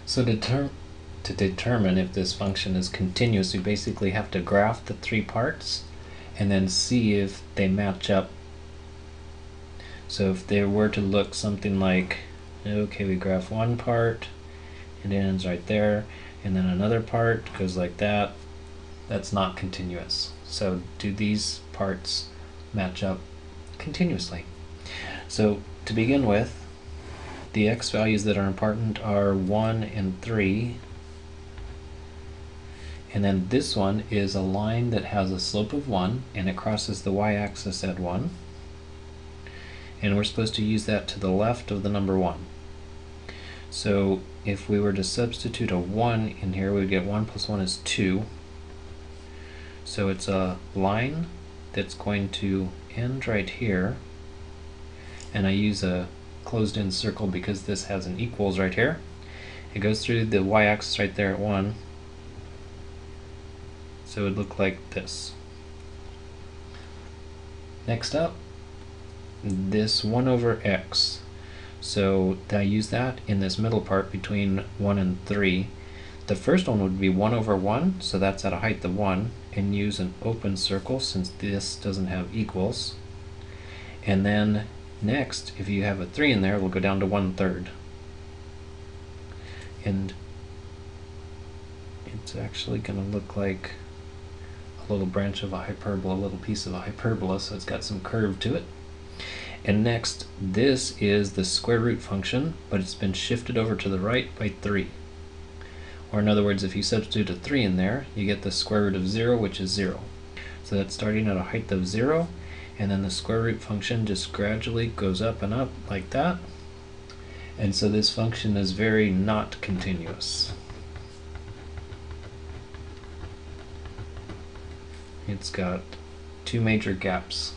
So to determine if this function is continuous, we basically have to graph the three parts and then see if they match up. So if they were to look something like, okay, we graph one part, it ends right there, and then another part goes like that, that's not continuous. So do these parts match up continuously? So to begin with, the x values that are important are 1 and 3. And then this one is a line that has a slope of 1 and it crosses the y-axis at 1. And we're supposed to use that to the left of the number 1. So if we were to substitute a 1 in here, we would get 1 plus 1 is 2. So it's a line that's going to end right here. And I use a closed-in circle because this has an equals right here. It goes through the y-axis right there at 1. So it would look like this. Next up, this 1 over x. So I use that in this middle part between 1 and 3. The first one would be 1 over 1, so that's at a height of 1, and use an open circle since this doesn't have equals. And then next, if you have a 3 in there, we'll go down to 1/3. And it's actually going to look like a little branch of a hyperbola, a little piece of a hyperbola, so it's got some curve to it. And next, this is the square root function, but it's been shifted over to the right by 3. Or in other words, if you substitute a 3 in there, you get the square root of 0, which is 0. So that's starting at a height of 0, and then the square root function just gradually goes up and up like that. And so this function is very not continuous. It's got two major gaps.